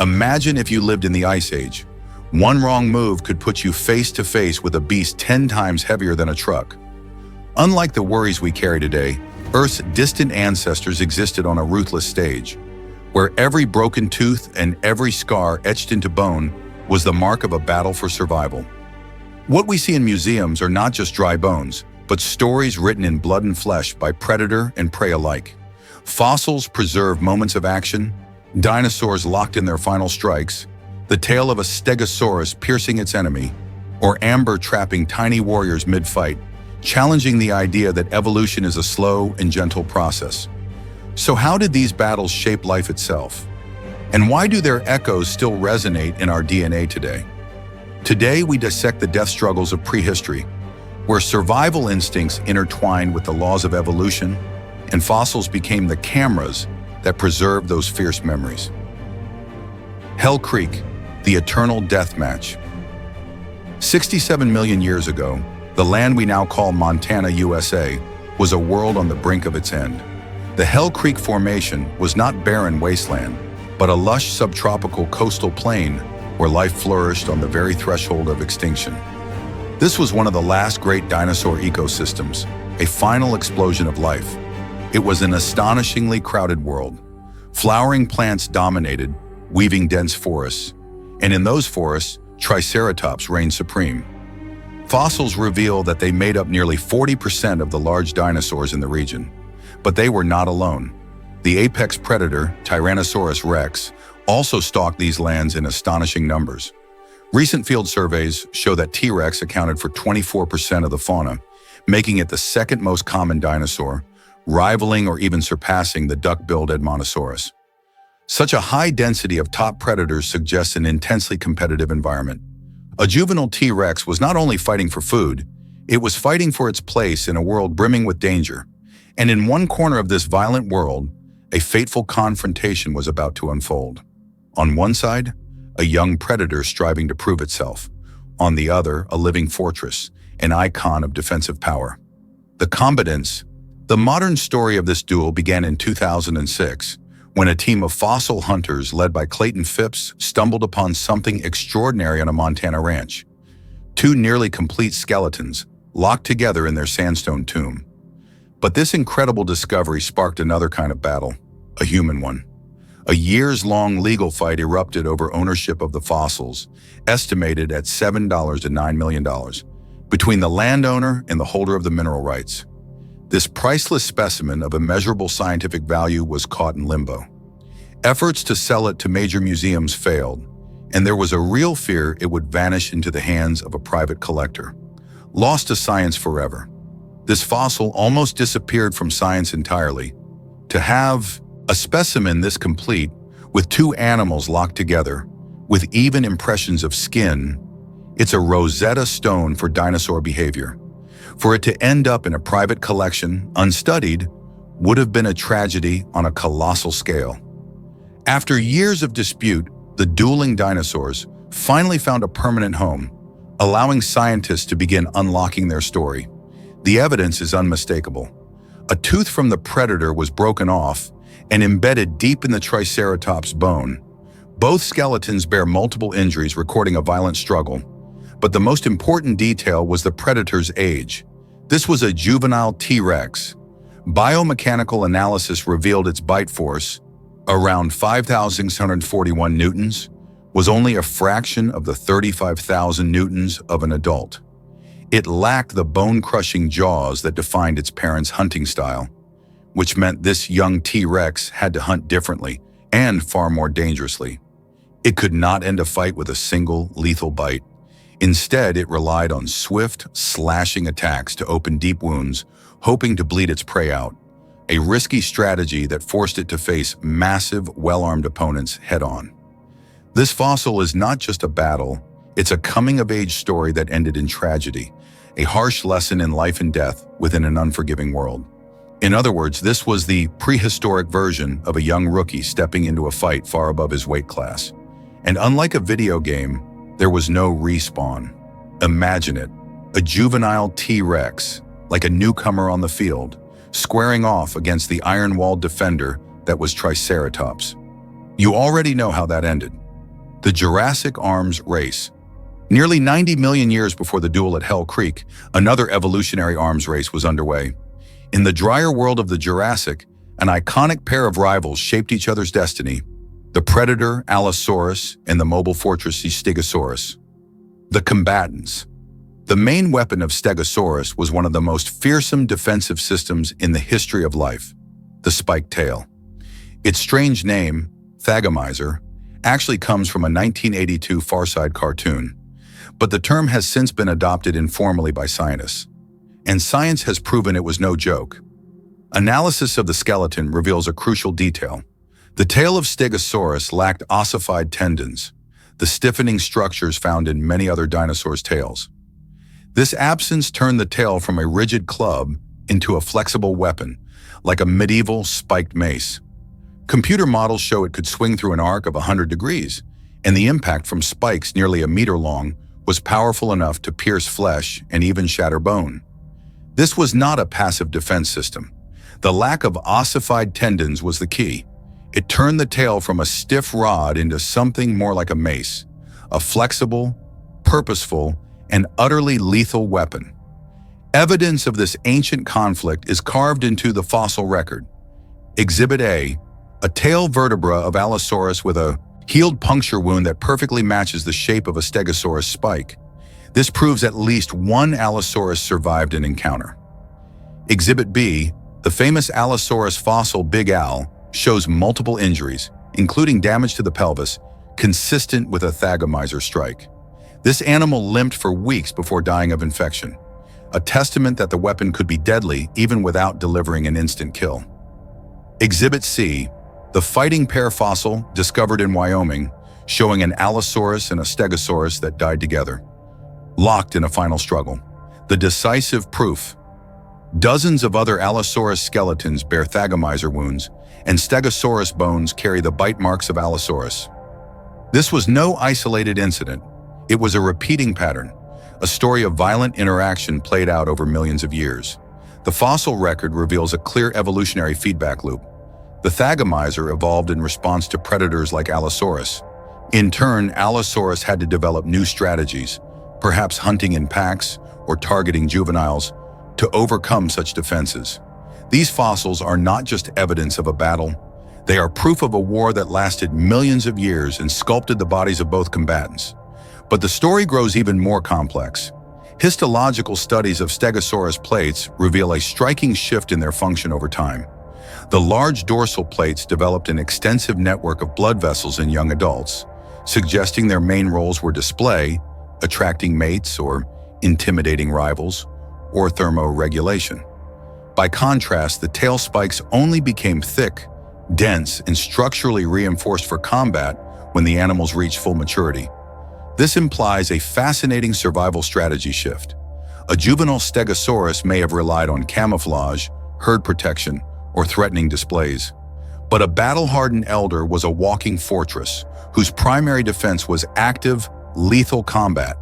Imagine if you lived in the Ice Age. One wrong move could put you face to face with a beast 10 times heavier than a truck. Unlike the worries we carry today, Earth's distant ancestors existed on a ruthless stage, where every broken tooth and every scar etched into bone was the mark of a battle for survival. What we see in museums are not just dry bones, but stories written in blood and flesh by predator and prey alike. Fossils preserve moments of action, dinosaurs locked in their final strikes, the tale of a Stegosaurus piercing its enemy, or amber trapping tiny warriors mid-fight, challenging the idea that evolution is a slow and gentle process. So how did these battles shape life itself? And why do their echoes still resonate in our DNA today? Today we dissect the death struggles of prehistory, where survival instincts intertwined with the laws of evolution, and fossils became the cameras that preserved those fierce memories. Hell Creek, the eternal death match. 67 million years ago, the land we now call Montana, USA, was a world on the brink of its end. The Hell Creek Formation was not barren wasteland, but a lush subtropical coastal plain where life flourished on the very threshold of extinction. This was one of the last great dinosaur ecosystems, a final explosion of life. It was an astonishingly crowded world. Flowering plants dominated, weaving dense forests, and in those forests, Triceratops reigned supreme. Fossils reveal that they made up nearly 40% of the large dinosaurs in the region. But they were not alone. The apex predator, Tyrannosaurus rex, also stalked these lands in astonishing numbers. Recent field surveys show that T-Rex accounted for 24% of the fauna, making it the second most common dinosaur, rivaling or even surpassing the duck-billed Edmontosaurus. Such a high density of top predators suggests an intensely competitive environment. A juvenile T-Rex was not only fighting for food, it was fighting for its place in a world brimming with danger. And in one corner of this violent world, a fateful confrontation was about to unfold. On one side, a young predator striving to prove itself. On the other, a living fortress, an icon of defensive power. The combatants. The modern story of this duel began in 2006, when a team of fossil hunters led by Clayton Phipps stumbled upon something extraordinary on a Montana ranch. Two nearly complete skeletons, locked together in their sandstone tomb. But this incredible discovery sparked another kind of battle, a human one. A years-long legal fight erupted over ownership of the fossils, estimated at $7 to $9 million, between the landowner and the holder of the mineral rights. This priceless specimen of immeasurable scientific value was caught in limbo. Efforts to sell it to major museums failed, and there was a real fear it would vanish into the hands of a private collector, lost to science forever. This fossil almost disappeared from science entirely. To have a specimen this complete, with two animals locked together, with even impressions of skin, it's a Rosetta Stone for dinosaur behavior. For it to end up in a private collection, unstudied, would have been a tragedy on a colossal scale. After years of dispute, the dueling dinosaurs finally found a permanent home, allowing scientists to begin unlocking their story. The evidence is unmistakable. A tooth from the predator was broken off and embedded deep in the Triceratops bone. Both skeletons bear multiple injuries, recording a violent struggle. But the most important detail was the predator's age. This was a juvenile T-Rex. Biomechanical analysis revealed its bite force, around 5,641 newtons, was only a fraction of the 35,000 newtons of an adult. It lacked the bone-crushing jaws that defined its parents' hunting style, which meant this young T-Rex had to hunt differently and far more dangerously. It could not end a fight with a single lethal bite. Instead, it relied on swift, slashing attacks to open deep wounds, hoping to bleed its prey out, a risky strategy that forced it to face massive, well-armed opponents head-on. This fossil is not just a battle, it's a coming-of-age story that ended in tragedy, a harsh lesson in life and death within an unforgiving world. In other words, this was the prehistoric version of a young rookie stepping into a fight far above his weight class. And unlike a video game, there was no respawn. Imagine it, a juvenile T-Rex, like a newcomer on the field, squaring off against the iron-walled defender that was Triceratops. You already know how that ended. The Jurassic Arms Race. Nearly 90 million years before the duel at Hell Creek, another evolutionary arms race was underway. In the drier world of the Jurassic, an iconic pair of rivals shaped each other's destiny: the predator Allosaurus and the mobile fortress Stegosaurus. The combatants. The main weapon of Stegosaurus was one of the most fearsome defensive systems in the history of life: the spiked tail. Its strange name, Thagomizer, actually comes from a 1982 Far Side cartoon, but the term has since been adopted informally by scientists. And science has proven it was no joke. Analysis of the skeleton reveals a crucial detail. The tail of Stegosaurus lacked ossified tendons, the stiffening structures found in many other dinosaurs' tails. This absence turned the tail from a rigid club into a flexible weapon, like a medieval spiked mace. Computer models show it could swing through an arc of 100 degrees, and the impact from spikes nearly a meter long was powerful enough to pierce flesh and even shatter bone. This was not a passive defense system. The lack of ossified tendons was the key. It turned the tail from a stiff rod into something more like a mace, a flexible, purposeful, and utterly lethal weapon. Evidence of this ancient conflict is carved into the fossil record. Exhibit A, a tail vertebra of Allosaurus with a healed puncture wound that perfectly matches the shape of a Stegosaurus spike. This proves at least one Allosaurus survived an encounter. Exhibit B, the famous Allosaurus fossil Big Al, shows multiple injuries, including damage to the pelvis, consistent with a Thagomizer strike. This animal limped for weeks before dying of infection, a testament that the weapon could be deadly even without delivering an instant kill. Exhibit C, the fighting pair fossil discovered in Wyoming, showing an Allosaurus and a Stegosaurus that died together, locked in a final struggle. The decisive proof. Dozens of other Allosaurus skeletons bear Thagomizer wounds, and Stegosaurus bones carry the bite marks of Allosaurus. This was no isolated incident. It was a repeating pattern, a story of violent interaction played out over millions of years. The fossil record reveals a clear evolutionary feedback loop. The Thagomizer evolved in response to predators like Allosaurus. In turn, Allosaurus had to develop new strategies, perhaps hunting in packs or targeting juveniles, to overcome such defenses. These fossils are not just evidence of a battle. They are proof of a war that lasted millions of years and sculpted the bodies of both combatants. But the story grows even more complex. Histological studies of Stegosaurus plates reveal a striking shift in their function over time. The large dorsal plates developed an extensive network of blood vessels in young adults, suggesting their main roles were display, attracting mates or intimidating rivals, or thermoregulation. By contrast, the tail spikes only became thick, dense, and structurally reinforced for combat when the animals reached full maturity. This implies a fascinating survival strategy shift. A juvenile Stegosaurus may have relied on camouflage, herd protection, or threatening displays. But a battle-hardened elder was a walking fortress, whose primary defense was active, lethal combat.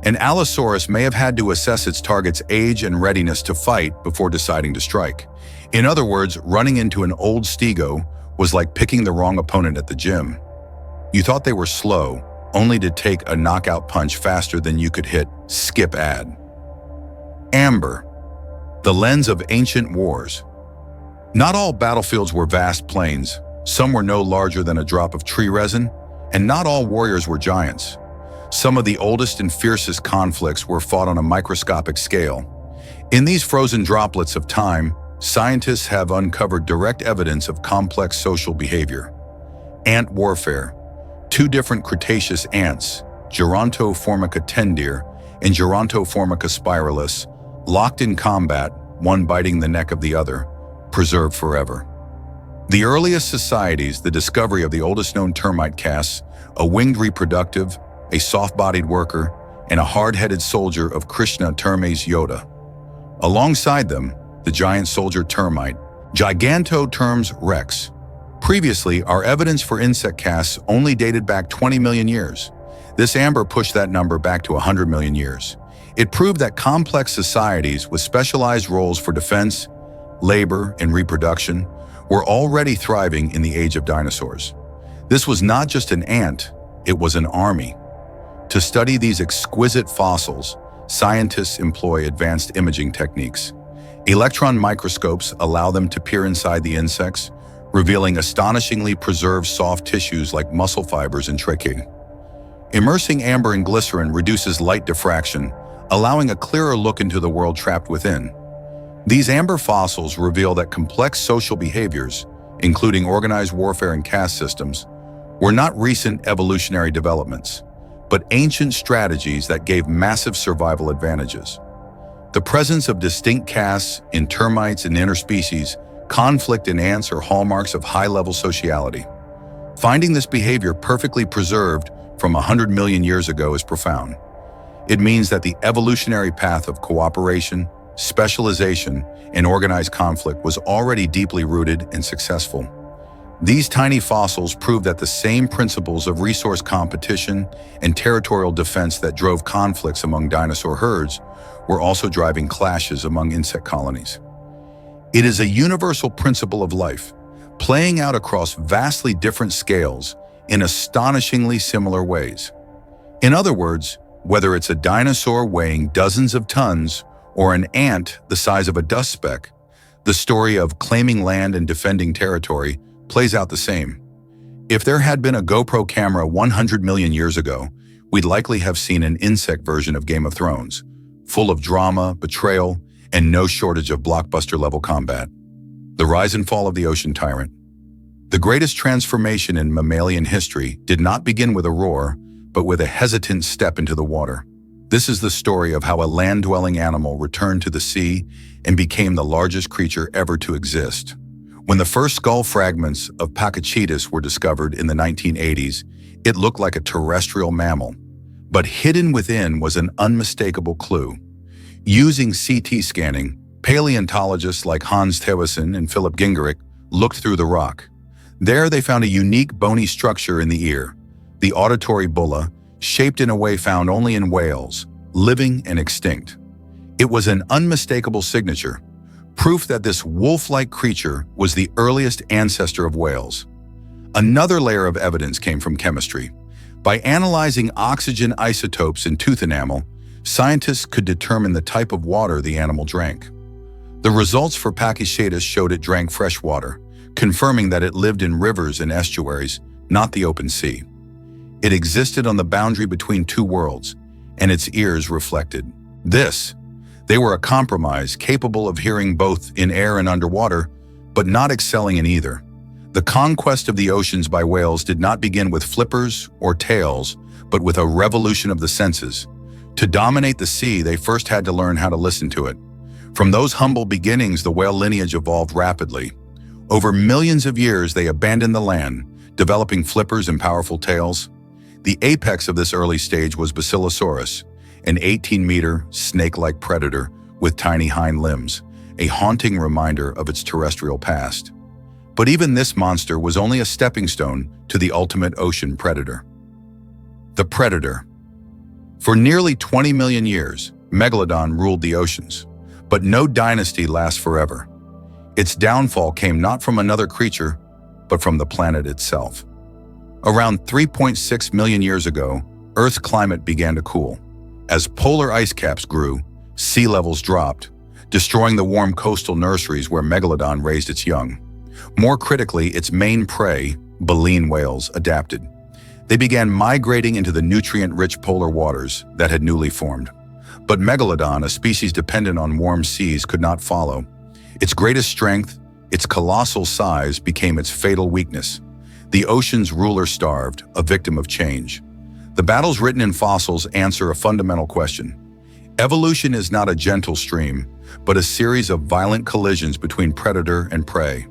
An Allosaurus may have had to assess its target's age and readiness to fight before deciding to strike. In other words, running into an old Stego was like picking the wrong opponent at the gym. You thought they were slow, only to take a knockout punch faster than you could hit skip ad. Amber, the lens of ancient wars. Not all battlefields were vast plains, some were no larger than a drop of tree resin, and not all warriors were giants. Some of the oldest and fiercest conflicts were fought on a microscopic scale. In these frozen droplets of time, scientists have uncovered direct evidence of complex social behavior. Ant warfare. Two different Cretaceous ants, Gerontoformica tendir and Gerontoformica spiralis, locked in combat, one biting the neck of the other, preserved forever. The earliest societies, the discovery of the oldest known termite casts, a winged reproductive, a soft-bodied worker, and a hard-headed soldier of Krishna Termes Yoda. Alongside them, the giant soldier termite, Gigantotermes rex. Previously, our evidence for insect casts only dated back 20 million years. This amber pushed that number back to 100 million years. It proved that complex societies with specialized roles for defense, labor, and reproduction were already thriving in the age of dinosaurs. This was not just an ant, it was an army. To study these exquisite fossils, scientists employ advanced imaging techniques. Electron microscopes allow them to peer inside the insects, revealing astonishingly preserved soft tissues like muscle fibers and tracheae. Immersing amber in glycerin reduces light diffraction, allowing a clearer look into the world trapped within. These amber fossils reveal that complex social behaviors, including organized warfare and caste systems, were not recent evolutionary developments, but ancient strategies that gave massive survival advantages. The presence of distinct castes in termites and interspecies, conflict in ants are hallmarks of high-level sociality. Finding this behavior perfectly preserved from 100 million years ago is profound. It means that the evolutionary path of cooperation, specialization, and organized conflict was already deeply rooted and successful. These tiny fossils prove that the same principles of resource competition and territorial defense that drove conflicts among dinosaur herds were also driving clashes among insect colonies. It is a universal principle of life, playing out across vastly different scales in astonishingly similar ways. In other words, whether it's a dinosaur weighing dozens of tons or an ant the size of a dust speck, the story of claiming land and defending territory plays out the same. If there had been a GoPro camera 100 million years ago, we'd likely have seen an insect version of Game of Thrones, full of drama, betrayal, and no shortage of blockbuster-level combat. The rise and fall of the ocean tyrant. The greatest transformation in mammalian history did not begin with a roar, but with a hesitant step into the water. This is the story of how a land-dwelling animal returned to the sea and became the largest creature ever to exist. When the first skull fragments of Pakicetus were discovered in the 1980s, it looked like a terrestrial mammal, but hidden within was an unmistakable clue. Using CT scanning, paleontologists like Hans Thewissen and Philip Gingerich looked through the rock. There they found a unique bony structure in the ear, the auditory bulla, shaped in a way found only in whales, living and extinct. It was an unmistakable signature, proof that this wolf-like creature was the earliest ancestor of whales. Another layer of evidence came from chemistry. By analyzing oxygen isotopes in tooth enamel, scientists could determine the type of water the animal drank. The results for Pakicetus showed it drank fresh water, confirming that it lived in rivers and estuaries, not the open sea. It existed on the boundary between two worlds, and its ears reflected this. They were a compromise capable of hearing both in air and underwater, but not excelling in either. The conquest of the oceans by whales did not begin with flippers or tails, but with a revolution of the senses. To dominate the sea, they first had to learn how to listen to it. From those humble beginnings, the whale lineage evolved rapidly. Over millions of years, they abandoned the land, developing flippers and powerful tails. The apex of this early stage was Basilosaurus, an 18-meter, snake-like predator with tiny hind limbs, a haunting reminder of its terrestrial past. But even this monster was only a stepping stone to the ultimate ocean predator. The predator. For nearly 20 million years, Megalodon ruled the oceans, but no dynasty lasts forever. Its downfall came not from another creature, but from the planet itself. Around 3.6 million years ago, Earth's climate began to cool. As polar ice caps grew, sea levels dropped, destroying the warm coastal nurseries where Megalodon raised its young. More critically, its main prey, baleen whales, adapted. They began migrating into the nutrient-rich polar waters that had newly formed. But Megalodon, a species dependent on warm seas, could not follow. Its greatest strength, its colossal size, became its fatal weakness. The ocean's ruler starved, a victim of change. The battles written in fossils answer a fundamental question. Evolution is not a gentle stream, but a series of violent collisions between predator and prey.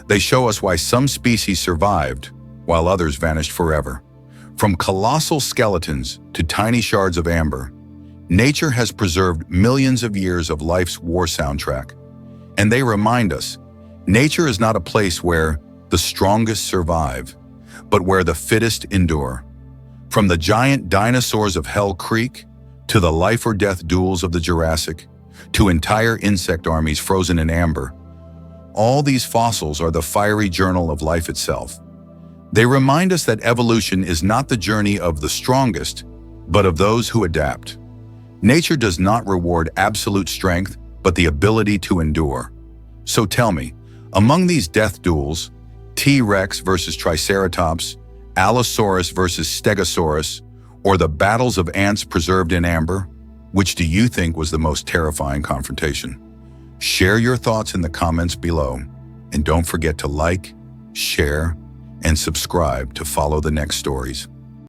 They show us why some species survived, while others vanished forever. From colossal skeletons to tiny shards of amber, nature has preserved millions of years of life's war soundtrack. And they remind us, nature is not a place where the strongest survive, but where the fittest endure. From the giant dinosaurs of Hell Creek, to the life-or-death duels of the Jurassic, to entire insect armies frozen in amber, all these fossils are the fiery journal of life itself. They remind us that evolution is not the journey of the strongest, but of those who adapt. Nature does not reward absolute strength, but the ability to endure. So tell me, among these death duels, T-Rex versus Triceratops, Allosaurus versus Stegosaurus, or the battles of ants preserved in amber, which do you think was the most terrifying confrontation? Share your thoughts in the comments below, and don't forget to like, share, and subscribe to follow the next stories.